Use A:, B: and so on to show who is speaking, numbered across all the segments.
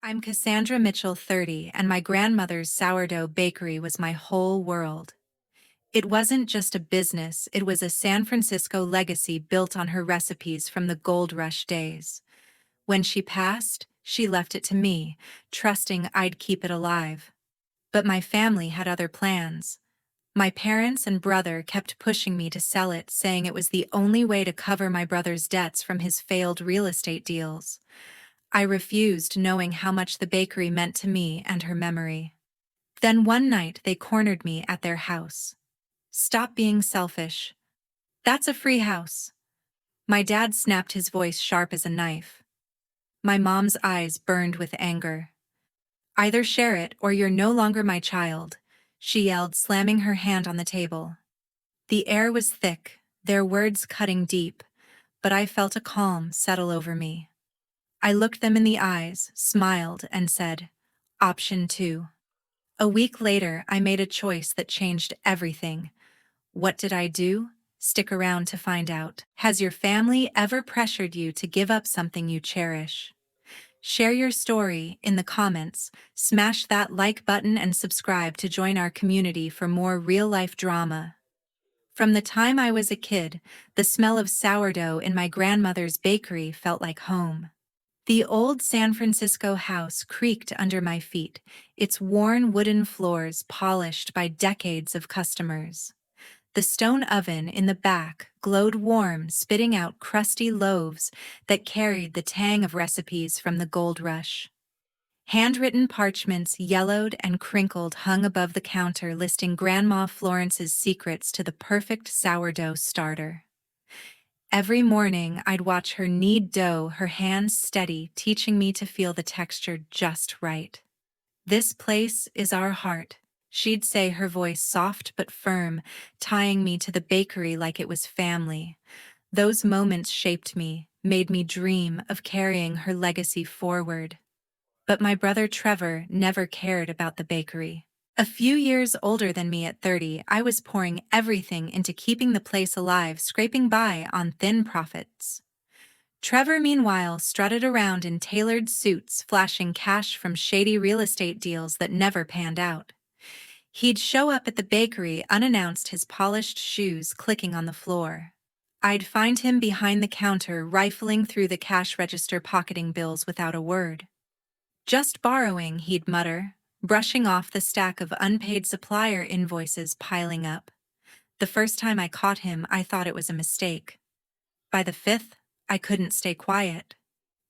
A: I'm Cassandra Mitchell, 30, and my grandmother's sourdough bakery was my whole world. It wasn't just a business, it was a San Francisco legacy built on her recipes from the gold rush days. When she passed, she left it to me, trusting I'd keep it alive. But my family had other plans. My parents and brother kept pushing me to sell it, saying it was the only way to cover my brother's debts from his failed real estate deals. I refused, knowing how much the bakery meant to me and her memory. Then one night they cornered me at their house. "Stop being selfish. That's a free house." My dad snapped, his voice sharp as a knife. My mom's eyes burned with anger. "Either share it or you're no longer my child," she yelled, slamming her hand on the table. The air was thick, their words cutting deep, but I felt a calm settle over me. I looked them in the eyes, smiled, and said, "Option 2. A week later, I made a choice that changed everything. What did I do? Stick around to find out. Has your family ever pressured you to give up something you cherish? Share your story in the comments, smash that like button, and subscribe to join our community for more real-life drama. From the time I was a kid, the smell of sourdough in my grandmother's bakery felt like home. The old San Francisco house creaked under my feet, its worn wooden floors polished by decades of customers. The stone oven in the back glowed warm, spitting out crusty loaves that carried the tang of recipes from the gold rush. Handwritten parchments, yellowed and crinkled, hung above the counter, listing Grandma Florence's secrets to the perfect sourdough starter. Every morning, I'd watch her knead dough, her hands steady, teaching me to feel the texture just right. "This place is our heart," she'd say, her voice soft but firm, tying me to the bakery like it was family. Those moments shaped me, made me dream of carrying her legacy forward. But my brother Trevor never cared about the bakery. A few years older than me at 30, I was pouring everything into keeping the place alive, scraping by on thin profits. Trevor, meanwhile, strutted around in tailored suits, flashing cash from shady real estate deals that never panned out. He'd show up at the bakery unannounced, his polished shoes clicking on the floor. I'd find him behind the counter, rifling through the cash register, pocketing bills without a word. "Just borrowing," he'd mutter, brushing off the stack of unpaid supplier invoices piling up. The first time I caught him, I thought it was a mistake. By the fifth, I couldn't stay quiet.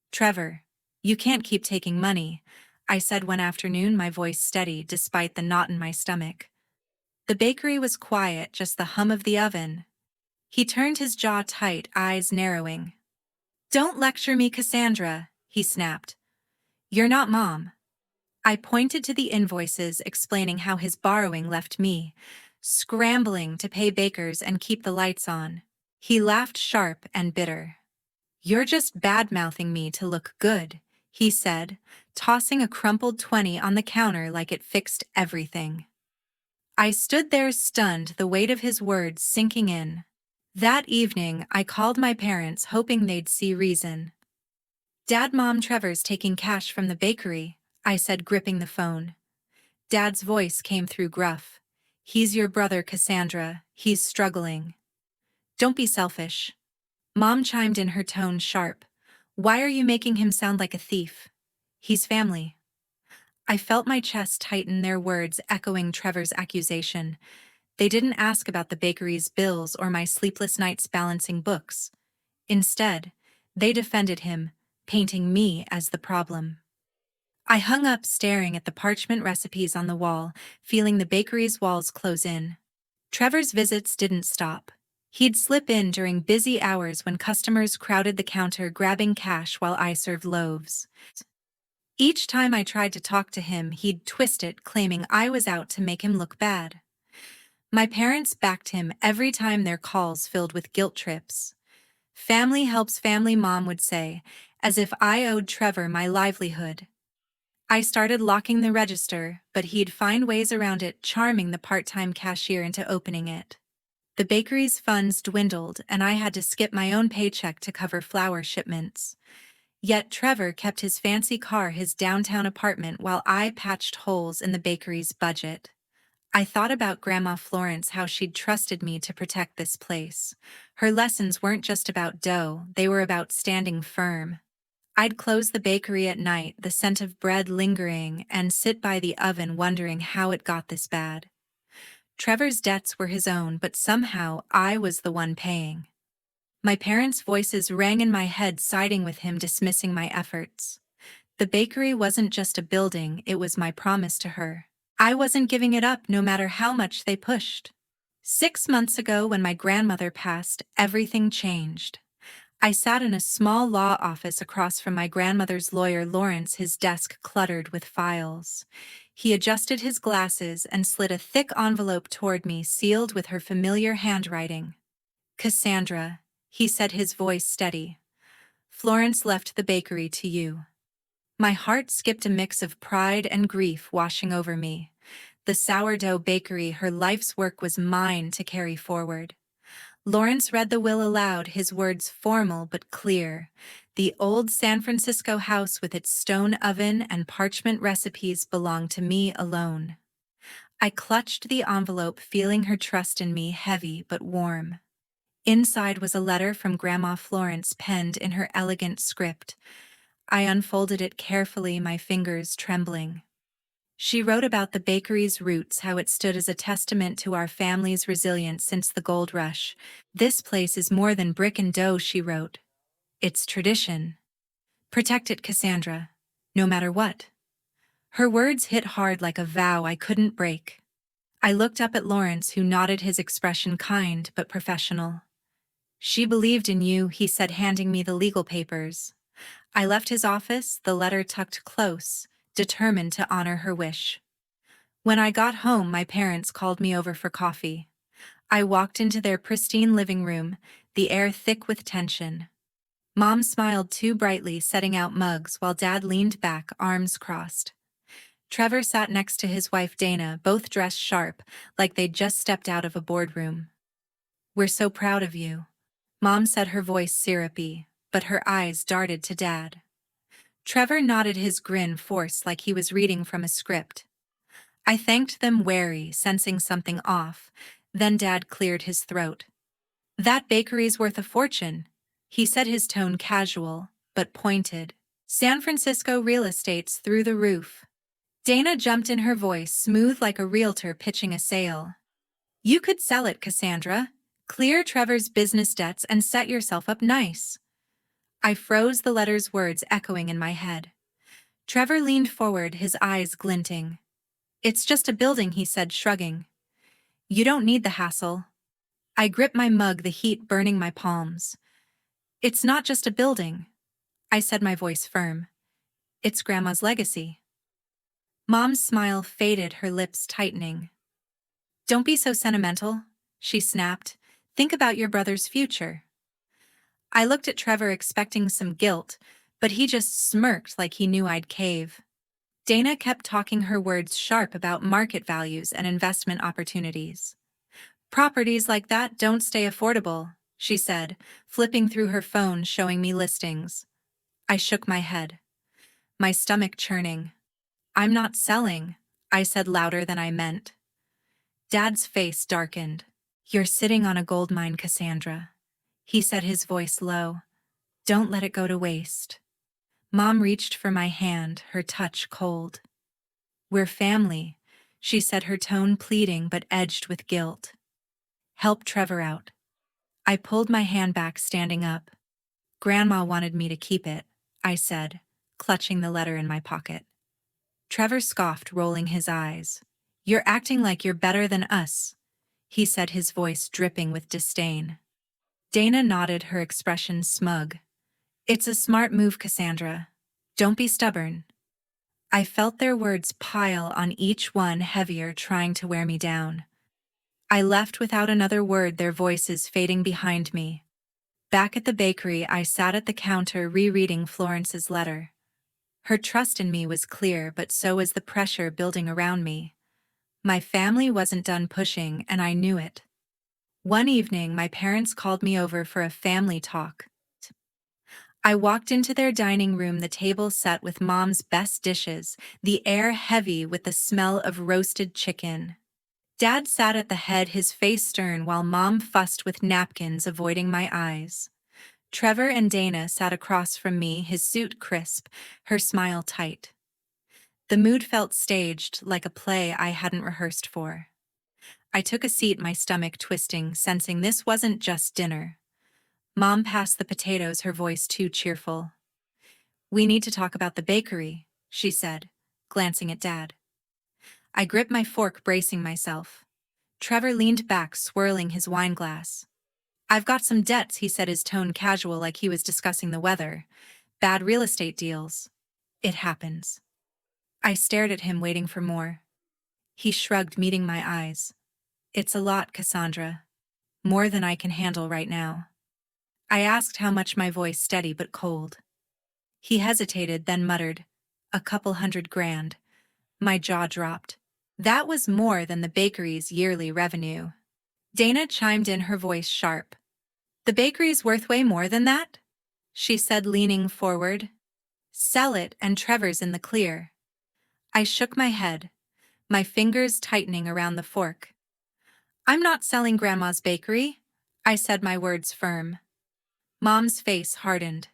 A: "Trevor, you can't keep taking money," I said one afternoon, my voice steady despite the knot in my stomach. The bakery was quiet, just the hum of the oven. He turned, his jaw tight, eyes narrowing. "Don't lecture me, Cassandra," he snapped. "You're not Mom." I pointed to the invoices, explaining how his borrowing left me scrambling to pay bakers and keep the lights on. He laughed, sharp and bitter. "You're just bad-mouthing me to look good," he said, tossing a crumpled 20 on the counter like it fixed everything. I stood there stunned, the weight of his words sinking in. That evening, I called my parents, hoping they'd see reason. "Dad, Mom, Trevor's taking cash from the bakery," I said, gripping the phone. Dad's voice came through gruff. "He's your brother, Cassandra. He's struggling." "Don't be selfish." Mom chimed in, her tone sharp. "Why are you making him sound like a thief? He's family." I felt my chest tighten, their words echoing Trevor's accusation. They didn't ask about the bakery's bills or my sleepless nights balancing books. Instead, they defended him, painting me as the problem. I hung up, staring at the parchment recipes on the wall, feeling the bakery's walls close in. Trevor's visits didn't stop. He'd slip in during busy hours when customers crowded the counter, grabbing cash while I served loaves. Each time I tried to talk to him, he'd twist it, claiming I was out to make him look bad. My parents backed him every time, their calls filled with guilt trips. "Family helps family," Mom would say, as if I owed Trevor my livelihood. I started locking the register, but he'd find ways around it, charming the part-time cashier into opening it. The bakery's funds dwindled, and I had to skip my own paycheck to cover flour shipments. Yet Trevor kept his fancy car, his downtown apartment, while I patched holes in the bakery's budget. I thought about Grandma Florence, how she'd trusted me to protect this place. Her lessons weren't just about dough, they were about standing firm. I'd close the bakery at night, the scent of bread lingering, and sit by the oven wondering how it got this bad. Trevor's debts were his own, but somehow I was the one paying. My parents' voices rang in my head, siding with him, dismissing my efforts. The bakery wasn't just a building, it was my promise to her. I wasn't giving it up no matter how much they pushed. 6 months ago, when my grandmother passed, everything changed. I sat in a small law office across from my grandmother's lawyer, Lawrence, his desk cluttered with files. He adjusted his glasses and slid a thick envelope toward me, sealed with her familiar handwriting. "Cassandra," he said, his voice steady. "Florence left the bakery to you." My heart skipped, a mix of pride and grief washing over me. The sourdough bakery, her life's work, was mine to carry forward. Lawrence read the will aloud, his words formal but clear. The old San Francisco house with its stone oven and parchment recipes belonged to me alone. I clutched the envelope, feeling her trust in me, heavy but warm. Inside was a letter from Grandma Florence, penned in her elegant script. I unfolded it carefully, my fingers trembling. She wrote about the bakery's roots, how it stood as a testament to our family's resilience since the gold rush. "This place is more than brick and dough," she wrote. "It's tradition. Protect it, Cassandra, no matter what." Her words hit hard, like a vow I couldn't break. I looked up at Lawrence, who nodded, his expression kind but professional. "She believed in you," he said, handing me the legal papers. I left his office, the letter tucked close, determined to honor her wish. When I got home, my parents called me over for coffee. I walked into their pristine living room, the air thick with tension. Mom smiled too brightly, setting out mugs, while Dad leaned back, arms crossed. Trevor sat next to his wife Dana, both dressed sharp, like they'd just stepped out of a boardroom. "We're so proud of you," Mom said, her voice syrupy, but her eyes darted to Dad. Trevor nodded, his grin forced, like he was reading from a script. I thanked them, wary, sensing something off. Then Dad cleared his throat. "That bakery's worth a fortune," he said, his tone casual, but pointed. "San Francisco real estate's through the roof." Dana jumped in, her voice smooth like a realtor pitching a sale. "You could sell it, Cassandra. Clear Trevor's business debts and set yourself up nice." I froze, the letter's words echoing in my head. Trevor leaned forward, his eyes glinting. "It's just a building," he said, shrugging. "You don't need the hassle." I gripped my mug, the heat burning my palms. "It's not just a building," I said, my voice firm. "It's Grandma's legacy." Mom's smile faded, her lips tightening. "Don't be so sentimental," she snapped. "Think about your brother's future." I looked at Trevor, expecting some guilt, but he just smirked, like he knew I'd cave. Dana kept talking, her words sharp, about market values and investment opportunities. "Properties like that don't stay affordable," she said, flipping through her phone, showing me listings. I shook my head, my stomach churning. "I'm not selling," I said, louder than I meant. Dad's face darkened. "You're sitting on a gold mine, Cassandra," he said, his voice low. "Don't let it go to waste." Mom reached for my hand, her touch cold. "We're family," she said, her tone pleading but edged with guilt. "Help Trevor out." I pulled my hand back, standing up. "Grandma wanted me to keep it," I said, clutching the letter in my pocket. Trevor scoffed, rolling his eyes. "You're acting like you're better than us," he said, his voice dripping with disdain. Dana nodded, her expression smug. "It's a smart move, Cassandra. Don't be stubborn." I felt their words pile on, each one heavier, trying to wear me down. I left without another word, their voices fading behind me. Back at the bakery, I sat at the counter, rereading Florence's letter. Her trust in me was clear, but so was the pressure building around me. My family wasn't done pushing, and I knew it. One evening, my parents called me over for a family talk. I walked into their dining room, the table set with Mom's best dishes, the air heavy with the smell of roasted chicken. Dad sat at the head, his face stern, while Mom fussed with napkins, avoiding my eyes. Trevor and Dana sat across from me, his suit crisp, her smile tight. The mood felt staged, like a play I hadn't rehearsed for. I took a seat, my stomach twisting, sensing this wasn't just dinner. Mom passed the potatoes, her voice too cheerful. "We need to talk about the bakery," she said, glancing at Dad. I gripped my fork, bracing myself. Trevor leaned back, swirling his wine glass. "I've got some debts," he said, his tone casual, like he was discussing the weather. "Bad real estate deals. It happens." I stared at him, waiting for more. He shrugged, meeting my eyes. "It's a lot, Cassandra. More than I can handle right now." I asked, how much, my voice steady but cold. He hesitated, then muttered, "A couple $100,000. My jaw dropped. That was more than the bakery's yearly revenue. Dana chimed in, her voice sharp. "The bakery's worth way more than that?" she said, leaning forward. "Sell it and Trevor's in the clear." I shook my head, my fingers tightening around the fork. "I'm not selling Grandma's bakery," I said, my words firm. Mom's face hardened.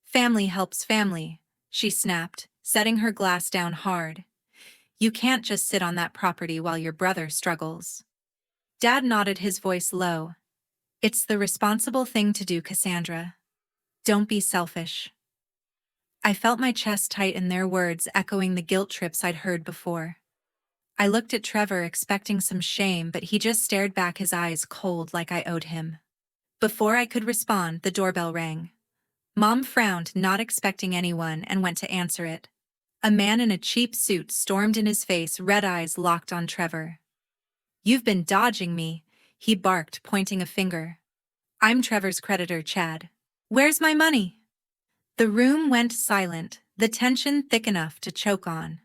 A: "Family helps family," she snapped, setting her glass down hard. "You can't just sit on that property while your brother struggles." Dad nodded, his voice low. "It's the responsible thing to do, Cassandra. Don't be selfish." I felt my chest tighten, their words echoing the guilt trips I'd heard before. I looked at Trevor, expecting some shame, but he just stared back, his eyes cold, like I owed him. Before I could respond, the doorbell rang. Mom frowned, not expecting anyone, and went to answer it. A man in a cheap suit stormed in, his face, red eyes locked on Trevor. "You've been dodging me," he barked, pointing a finger. "I'm Trevor's creditor, Chad. Where's my money?" The room went silent, the tension thick enough to choke on.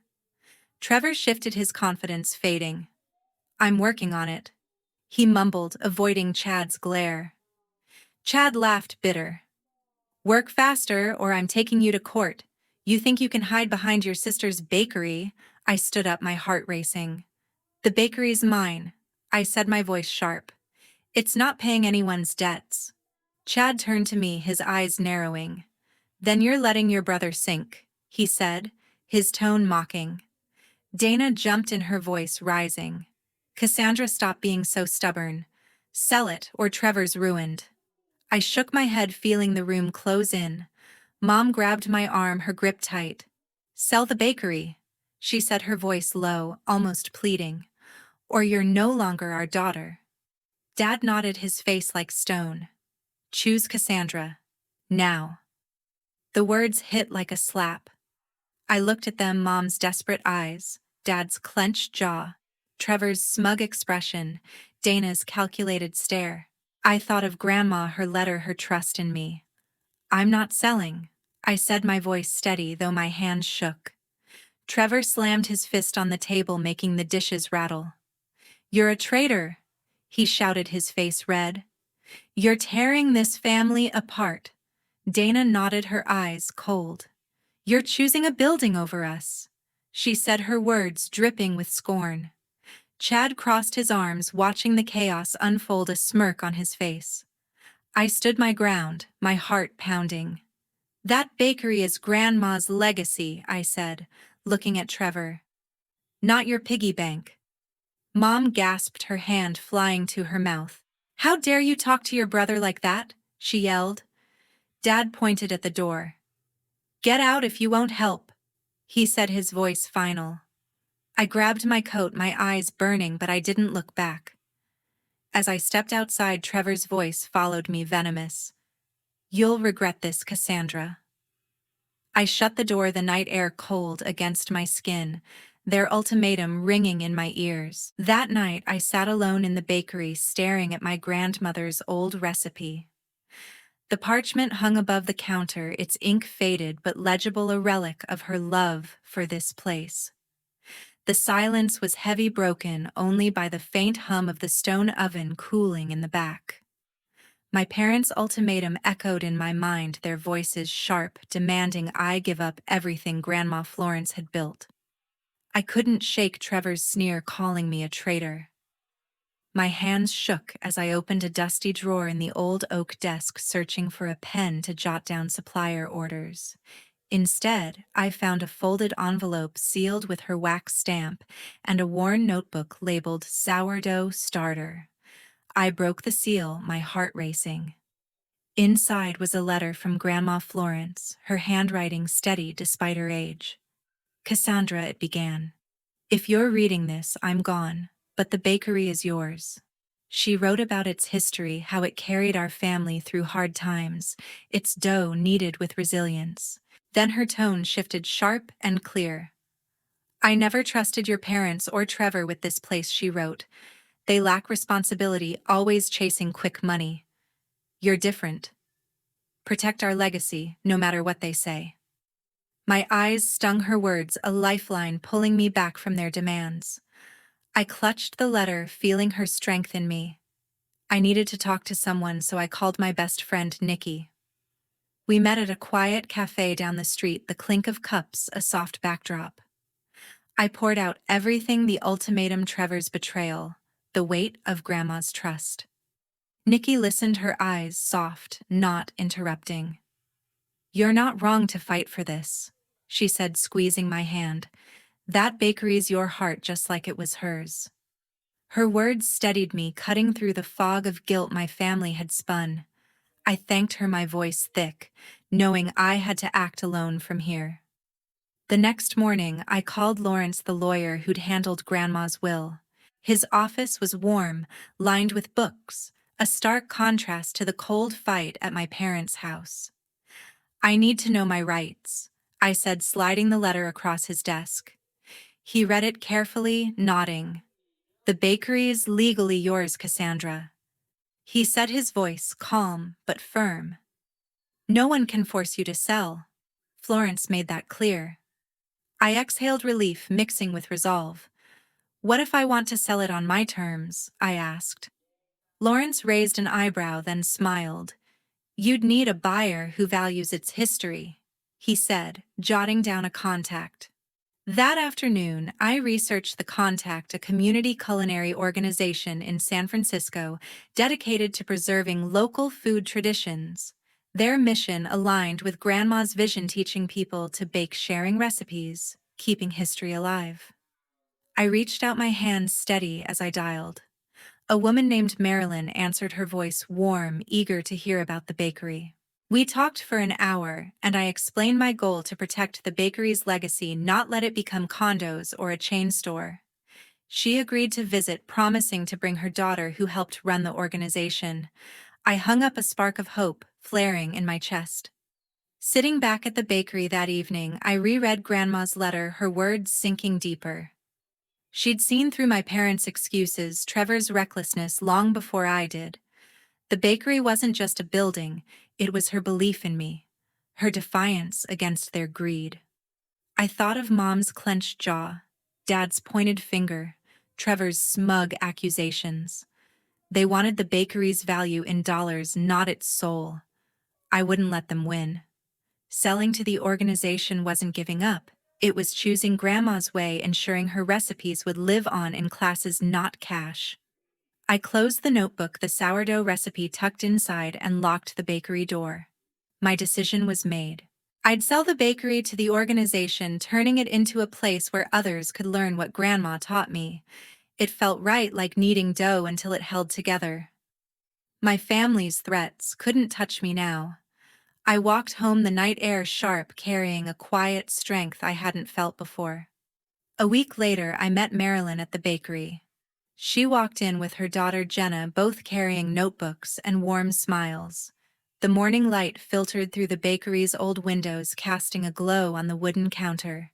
A: Trevor shifted, his confidence fading. "I'm working on it," he mumbled, avoiding Chad's glare. Chad laughed, bitter. "Work faster or I'm taking you to court. You think you can hide behind your sister's bakery?" I stood up, my heart racing. "The bakery's mine," I said, my voice sharp. "It's not paying anyone's debts." Chad turned to me, his eyes narrowing. "Then you're letting your brother sink," he said, his tone mocking. Dana jumped in, her voice rising. "Cassandra, stop being so stubborn. Sell it or Trevor's ruined." I shook my head, feeling the room close in. Mom grabbed my arm, her grip tight. "Sell the bakery," she said, her voice low, almost pleading. "Or you're no longer our daughter." Dad nodded, his face like stone. "Choose Cassandra. Now." The words hit like a slap. I looked at them, Mom's desperate eyes, Dad's clenched jaw, Trevor's smug expression, Dana's calculated stare. I thought of Grandma, her letter, her trust in me. "I'm not selling," I said, my voice steady, though my hands shook. Trevor slammed his fist on the table, making the dishes rattle. "You're a traitor," he shouted, his face red. "You're tearing this family apart." Dana nodded, her eyes cold. "You're choosing a building over us," she said, her words dripping with scorn. Chad crossed his arms, watching the chaos unfold, a smirk on his face. I stood my ground, my heart pounding. "That bakery is Grandma's legacy," I said, looking at Trevor. "Not your piggy bank." Mom gasped, her hand flying to her mouth. "How dare you talk to your brother like that?" she yelled. Dad pointed at the door. "Get out if you won't help," he said, his voice final. I grabbed my coat, my eyes burning, but I didn't look back. As I stepped outside, Trevor's voice followed me, venomous. "You'll regret this, Cassandra." I shut the door, the night air cold against my skin, their ultimatum ringing in my ears. That night, I sat alone in the bakery, staring at my grandmother's old recipe. The parchment hung above the counter, its ink faded but legible, a relic of her love for this place. The silence was heavy, broken only by the faint hum of the stone oven cooling in the back. My parents' ultimatum echoed in my mind, their voices sharp, demanding I give up everything Grandma Florence had built. I couldn't shake Trevor's sneer, calling me a traitor. My hands shook as I opened a dusty drawer in the old oak desk, searching for a pen to jot down supplier orders. Instead, I found a folded envelope sealed with her wax stamp and a worn notebook labeled Sourdough Starter. I broke the seal, my heart racing. Inside was a letter from Grandma Florence, her handwriting steady despite her age. Cassandra, it began. If you're reading this, I'm gone, but the bakery is yours. She wrote about its history, how it carried our family through hard times, its dough kneaded with resilience. Then her tone shifted, sharp and clear. I never trusted your parents or Trevor with this place, she wrote. They lack responsibility, always chasing quick money. You're different. Protect our legacy, no matter what they say. My eyes stung, her words a lifeline pulling me back from their demands. I clutched the letter, feeling her strength in me. I needed to talk to someone, so I called my best friend, Nikki. We met at a quiet cafe down the street, the clink of cups a soft backdrop. I poured out everything, the ultimatum, Trevor's betrayal, the weight of Grandma's trust. Nikki listened, her eyes soft, not interrupting. You're not wrong to fight for this, she said, squeezing my hand. That bakery's your heart, just like it was hers. Her words steadied me, cutting through the fog of guilt my family had spun. I thanked her, my voice thick, knowing I had to act alone from here. The next morning, I called Lawrence, the lawyer who'd handled Grandma's will. His office was warm, lined with books, a stark contrast to the cold fight at my parents' house. I need to know my rights, I said, sliding the letter across his desk. He read it carefully, nodding. The bakery is legally yours, Cassandra. He said, his voice calm but firm. No one can force you to sell. Florence made that clear. I exhaled, relief mixing with resolve. What if I want to sell it on my terms? I asked. Lawrence raised an eyebrow, then smiled. You'd need a buyer who values its history, he said, jotting down a contact. That afternoon, I researched the contact, a community culinary organization in San Francisco dedicated to preserving local food traditions. Their mission aligned with Grandma's vision, teaching people to bake, sharing recipes, keeping history alive. I reached out, my hands steady as I dialed. A woman named Marilyn answered, her voice warm, eager to hear about the bakery. We talked for an hour, and I explained my goal: to protect the bakery's legacy, not let it become condos or a chain store. She agreed to visit, promising to bring her daughter who helped run the organization. I hung up, a spark of hope flaring in my chest. Sitting back at the bakery that evening, I reread Grandma's letter, her words sinking deeper. She'd seen through my parents' excuses, Trevor's recklessness, long before I did. The bakery wasn't just a building, it was her belief in me, her defiance against their greed. I thought of Mom's clenched jaw, Dad's pointed finger, Trevor's smug accusations. They wanted the bakery's value in dollars, not its soul. I wouldn't let them win. Selling to the organization wasn't giving up. It was choosing Grandma's way, ensuring her recipes would live on in classes, not cash. I closed the notebook, the sourdough recipe tucked inside, and locked the bakery door. My decision was made. I'd sell the bakery to the organization, turning it into a place where others could learn what Grandma taught me. It felt right, like kneading dough until it held together. My family's threats couldn't touch me now. I walked home, the night air sharp, carrying a quiet strength I hadn't felt before. A week later, I met Marilyn at the bakery. She walked in with her daughter Jenna, both carrying notebooks and warm smiles. The morning light filtered through the bakery's old windows, casting a glow on the wooden counter.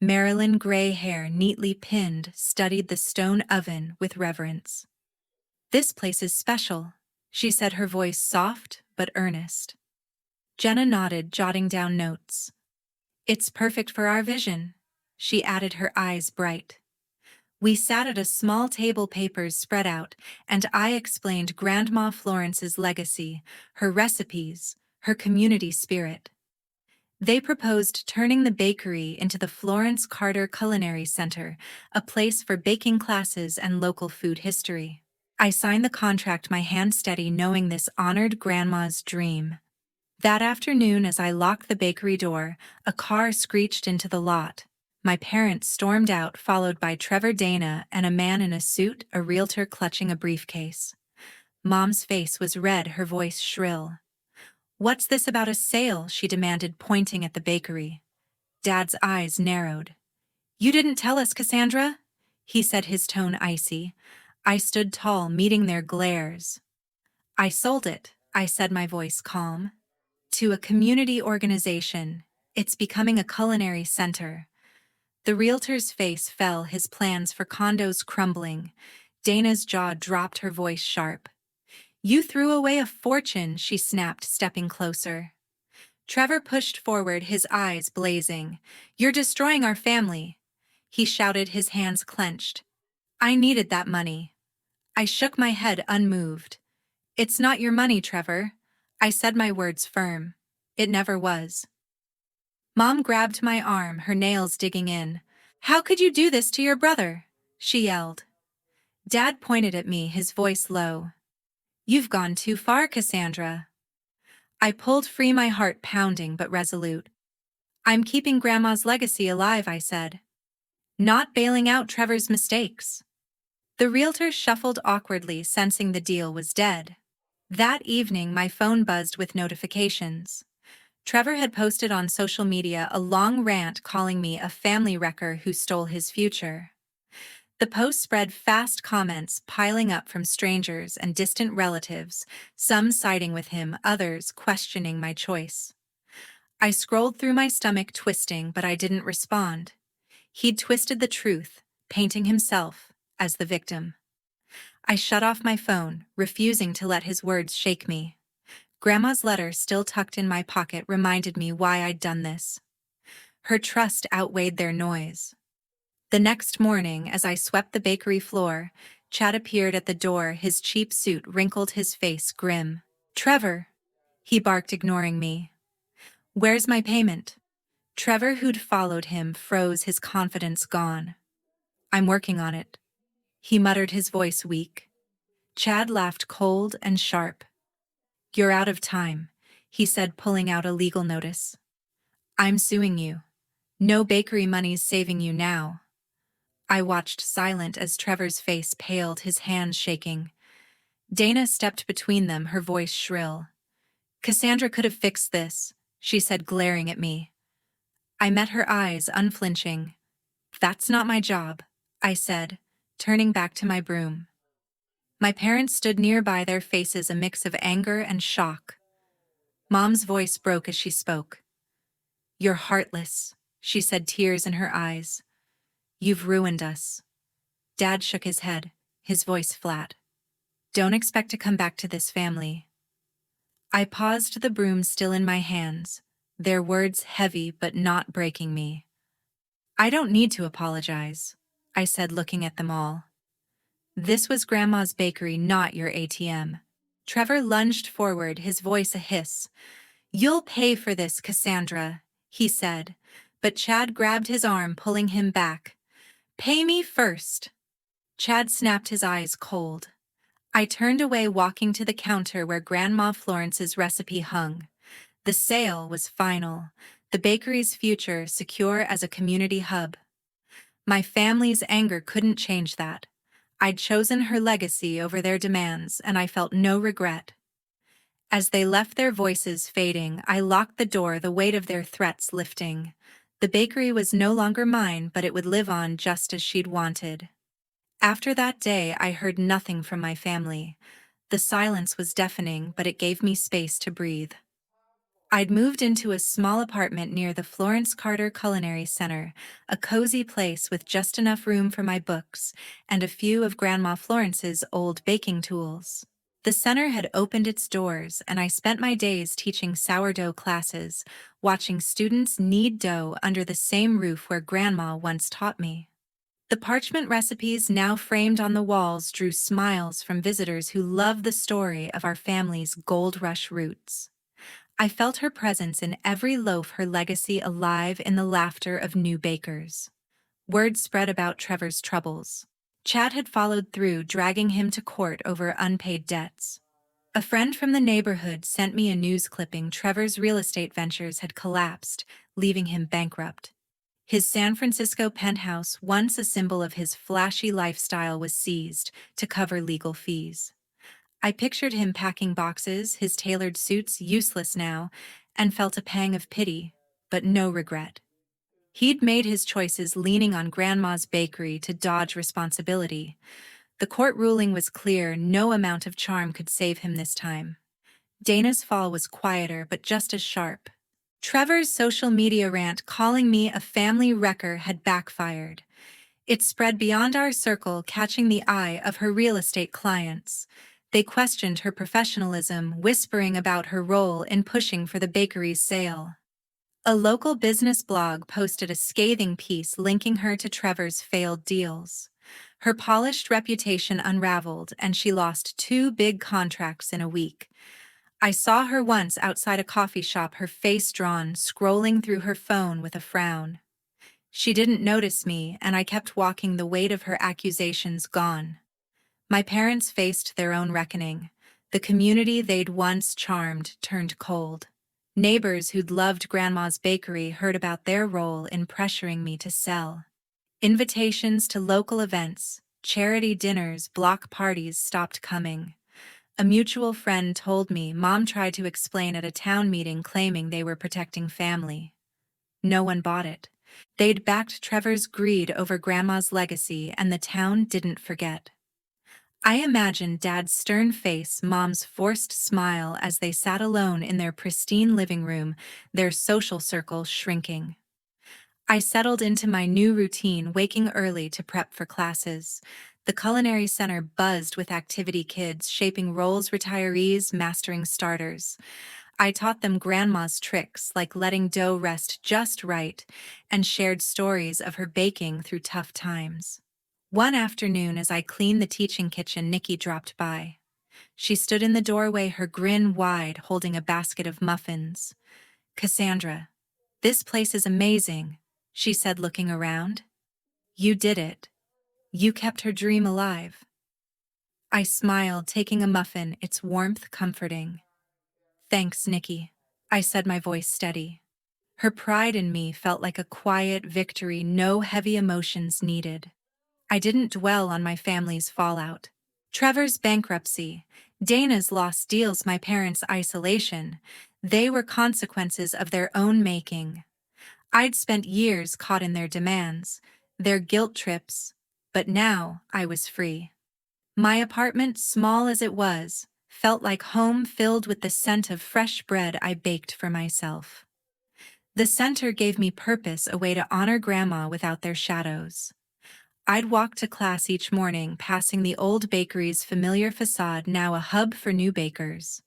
A: Marilyn, gray hair neatly pinned, studied the stone oven with reverence. "This place is special," she said, her voice soft but earnest. Jenna nodded, jotting down notes. "It's perfect for our vision," she added, her eyes bright. We sat at a small table, papers spread out, and I explained Grandma Florence's legacy, her recipes, her community spirit. They proposed turning the bakery into the Florence Carter Culinary Center, a place for baking classes and local food history. I signed the contract, my hand steady, knowing this honored Grandma's dream. That afternoon, as I locked the bakery door, a car screeched into the lot. My parents stormed out, followed by Trevor, Dana, and a man in a suit, a realtor clutching a briefcase. Mom's face was red, her voice shrill. "What's this about a sale?" she demanded, pointing at the bakery. Dad's eyes narrowed. "You didn't tell us, Cassandra?" he said, his tone icy. I stood tall, meeting their glares. "I sold it," I said, my voice calm. "To a community organization. It's becoming a culinary center." The realtor's face fell, his plans for condos crumbling. Dana's jaw dropped, her voice sharp. "You threw away a fortune," she snapped, stepping closer. Trevor pushed forward, his eyes blazing. "You're destroying our family," he shouted, his hands clenched. I needed that money. I shook my head, unmoved. "It's not your money, Trevor." I said, my words firm. "It never was." Mom grabbed my arm, her nails digging in. "How could you do this to your brother?" she yelled. Dad pointed at me, his voice low. "You've gone too far, Cassandra." I pulled free, my heart pounding but resolute. "I'm keeping Grandma's legacy alive," I said. "Not bailing out Trevor's mistakes." The realtor shuffled awkwardly, sensing the deal was dead. That evening, my phone buzzed with notifications. Trevor had posted on social media a long rant calling me a family wrecker who stole his future. The post spread fast, comments piling up from strangers and distant relatives, some siding with him, others questioning my choice. I scrolled through, my stomach twisting, but I didn't respond. He'd twisted the truth, painting himself as the victim. I shut off my phone, refusing to let his words shake me. Grandma's letter, still tucked in my pocket, reminded me why I'd done this. Her trust outweighed their noise. The next morning, as I swept the bakery floor, Chad appeared at the door, his cheap suit wrinkled, his face grim. "Trevor," he barked, ignoring me. "Where's my payment?" Trevor, who'd followed him, froze, his confidence gone. "I'm working on it," he muttered, his voice weak. Chad laughed, cold and sharp. "You're out of time," he said, pulling out a legal notice. "I'm suing you. No bakery money's saving you now." I watched, silent, as Trevor's face paled, his hands shaking. Dana stepped between them, her voice shrill. "Cassandra could have fixed this," she said, glaring at me. I met her eyes, unflinching. "That's not my job," I said, turning back to my broom. My parents stood nearby, their faces a mix of anger and shock. Mom's voice broke as she spoke. "You're heartless," she said, tears in her eyes. "You've ruined us." Dad shook his head, his voice flat. "Don't expect to come back to this family." I paused, the broom still in my hands, their words heavy but not breaking me. "I don't need to apologize," I said, looking at them all. "This was Grandma's bakery, not your ATM." Trevor lunged forward, his voice a hiss. "You'll pay for this, Cassandra," he said, but Chad grabbed his arm, pulling him back. "Pay me first." Chad snapped, his eyes cold. I turned away, walking to the counter where Grandma Florence's recipe hung. The sale was final, the bakery's future secure as a community hub. My family's anger couldn't change that. I'd chosen her legacy over their demands, and I felt no regret. As they left, their voices fading, I locked the door, the weight of their threats lifting. The bakery was no longer mine, but it would live on just as she'd wanted. After that day, I heard nothing from my family. The silence was deafening, but it gave me space to breathe. I'd moved into a small apartment near the Florence Carter Culinary Center, a cozy place with just enough room for my books and a few of Grandma Florence's old baking tools. The center had opened its doors, and I spent my days teaching sourdough classes, watching students knead dough under the same roof where Grandma once taught me. The parchment recipes now framed on the walls drew smiles from visitors who loved the story of our family's gold rush roots. I felt her presence in every loaf, her legacy alive in the laughter of new bakers. Word spread about Trevor's troubles. Chad had followed through, dragging him to court over unpaid debts. A friend from the neighborhood sent me a news clipping. Trevor's real estate ventures had collapsed, leaving him bankrupt. His San Francisco penthouse, once a symbol of his flashy lifestyle, was seized to cover legal fees. I pictured him packing boxes, his tailored suits useless now, and felt a pang of pity, but no regret. He'd made his choices leaning on Grandma's bakery to dodge responsibility. The court ruling was clear, no amount of charm could save him this time. Dana's fall was quieter but just as sharp. Trevor's social media rant calling me a family wrecker had backfired. It spread beyond our circle, catching the eye of her real estate clients. They questioned her professionalism, whispering about her role in pushing for the bakery's sale. A local business blog posted a scathing piece linking her to Trevor's failed deals. Her polished reputation unraveled, and she lost 2 big contracts in a week. I saw her once outside a coffee shop, her face drawn, scrolling through her phone with a frown. She didn't notice me, and I kept walking, the weight of her accusations gone. My parents faced their own reckoning. The community they'd once charmed turned cold. Neighbors who'd loved Grandma's bakery heard about their role in pressuring me to sell. Invitations to local events, charity dinners, block parties stopped coming. A mutual friend told me Mom tried to explain at a town meeting, claiming they were protecting family. No one bought it. They'd backed Trevor's greed over Grandma's legacy, and the town didn't forget. I imagined Dad's stern face, Mom's forced smile as they sat alone in their pristine living room, their social circle shrinking. I settled into my new routine, waking early to prep for classes. The culinary center buzzed with activity, kids shaping rolls, retirees mastering starters. I taught them Grandma's tricks, like letting dough rest just right, and shared stories of her baking through tough times. One afternoon, as I cleaned the teaching kitchen, Nikki dropped by. She stood in the doorway, her grin wide, holding a basket of muffins. "Cassandra, this place is amazing," she said, looking around. "You did it. You kept her dream alive." I smiled, taking a muffin, its warmth comforting. "Thanks, Nikki," I said, my voice steady. Her pride in me felt like a quiet victory, no heavy emotions needed. I didn't dwell on my family's fallout. Trevor's bankruptcy, Dana's lost deals, my parents' isolation. They were consequences of their own making. I'd spent years caught in their demands, their guilt trips, but now I was free. My apartment, small as it was, felt like home, filled with the scent of fresh bread I baked for myself. The center gave me purpose, a way to honor Grandma without their shadows. I'd walk to class each morning, passing the old bakery's familiar facade, now a hub for new bakers.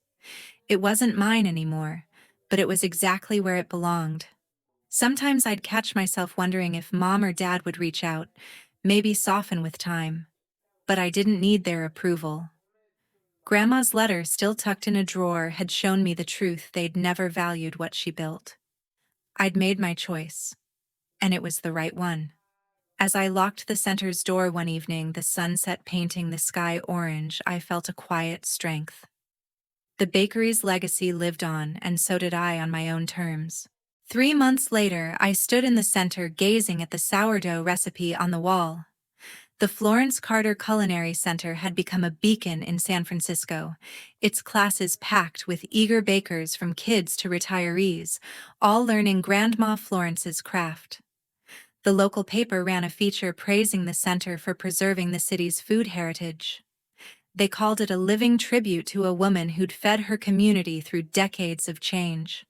A: It wasn't mine anymore, but it was exactly where it belonged. Sometimes I'd catch myself wondering if Mom or Dad would reach out, maybe soften with time. But I didn't need their approval. Grandma's letter, still tucked in a drawer, had shown me the truth: they'd never valued what she built. I'd made my choice, and it was the right one. As I locked the center's door one evening, the sunset painting the sky orange, I felt a quiet strength. The bakery's legacy lived on, and so did I, on my own terms. 3 months later, I stood in the center, gazing at the sourdough recipe on the wall. The Florence Carter Culinary Center had become a beacon in San Francisco, its classes packed with eager bakers from kids to retirees, all learning Grandma Florence's craft. The local paper ran a feature praising the center for preserving the city's food heritage. They called it a living tribute to a woman who'd fed her community through decades of change.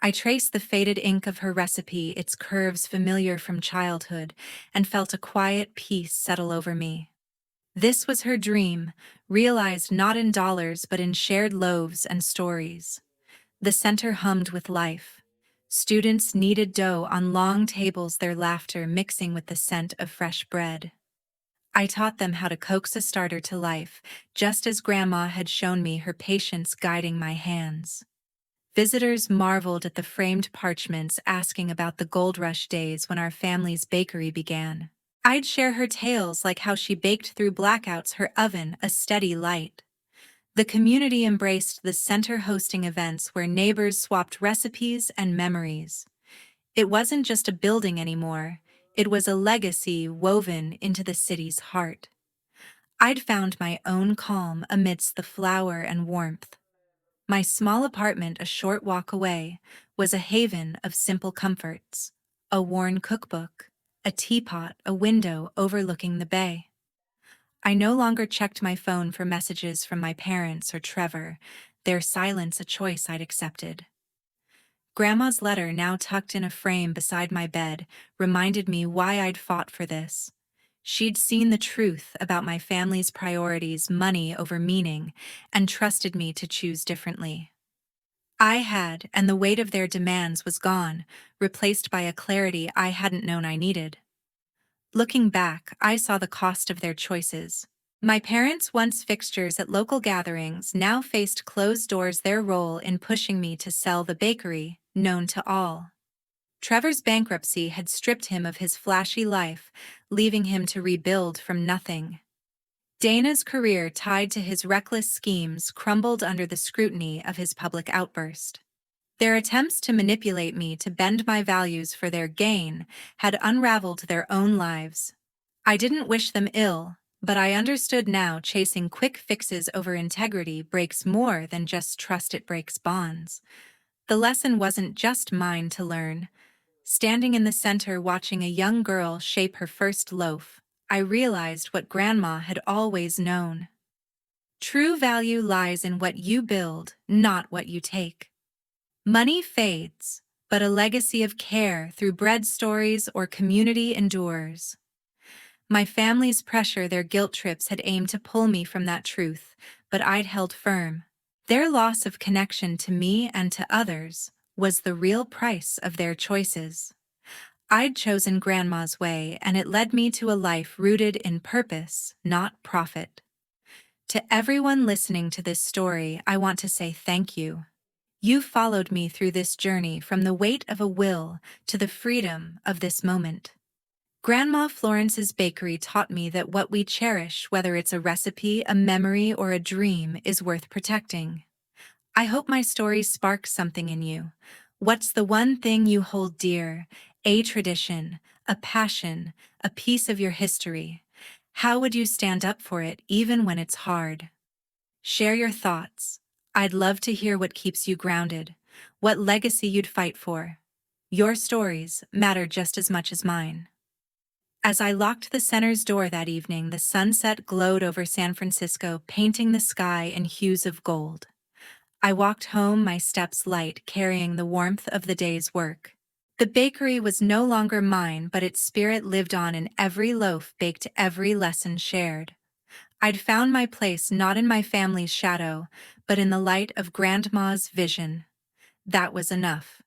A: I traced the faded ink of her recipe, its curves familiar from childhood, and felt a quiet peace settle over me. This was her dream, realized not in dollars but in shared loaves and stories. The center hummed with life. Students kneaded dough on long tables, their laughter mixing with the scent of fresh bread. I taught them how to coax a starter to life, just as Grandma had shown me, her patience guiding my hands. Visitors marveled at the framed parchments, asking about the gold rush days when our family's bakery began. I'd share her tales, like how she baked through blackouts, her oven a steady light. The community embraced the center, hosting events where neighbors swapped recipes and memories. It wasn't just a building anymore, it was a legacy woven into the city's heart. I'd found my own calm amidst the flower and warmth. My small apartment, a short walk away, was a haven of simple comforts: a worn cookbook, a teapot, a window overlooking the bay. I no longer checked my phone for messages from my parents or Trevor, their silence a choice I'd accepted. Grandma's letter, now tucked in a frame beside my bed, reminded me why I'd fought for this. She'd seen the truth about my family's priorities, money over meaning, and trusted me to choose differently. I had, and the weight of their demands was gone, replaced by a clarity I hadn't known I needed. Looking back, I saw the cost of their choices. My parents, once fixtures at local gatherings, now faced closed doors, their role in pushing me to sell the bakery, known to all. Trevor's bankruptcy had stripped him of his flashy life, leaving him to rebuild from nothing. Dana's career, tied to his reckless schemes, crumbled under the scrutiny of his public outburst. Their attempts to manipulate me to bend my values for their gain had unraveled their own lives. I didn't wish them ill, but I understood now: chasing quick fixes over integrity breaks more than just trust, it breaks bonds. The lesson wasn't just mine to learn. Standing in the center, watching a young girl shape her first loaf, I realized what Grandma had always known. True value lies in what you build, not what you take. Money fades, but a legacy of care through bread stories or community endures. My family's pressure, their guilt trips, had aimed to pull me from that truth, but I'd held firm. Their loss of connection to me and to others was the real price of their choices. I'd chosen Grandma's way, and it led me to a life rooted in purpose, not profit. To everyone listening to this story, I want to say thank you. You followed me through this journey, from the weight of a will to the freedom of this moment. Grandma Florence's bakery taught me that what we cherish, whether it's a recipe, a memory, or a dream, is worth protecting. I hope my story sparks something in you. What's the one thing you hold dear? A tradition, a passion, a piece of your history. How would you stand up for it even when it's hard? Share your thoughts. I'd love to hear what keeps you grounded, what legacy you'd fight for. Your stories matter just as much as mine. As I locked the center's door that evening, the sunset glowed over San Francisco, painting the sky in hues of gold. I walked home, my steps light, carrying the warmth of the day's work. The bakery was no longer mine, but its spirit lived on in every loaf baked, every lesson shared. I'd found my place, not in my family's shadow, but in the light of Grandma's vision. That was enough.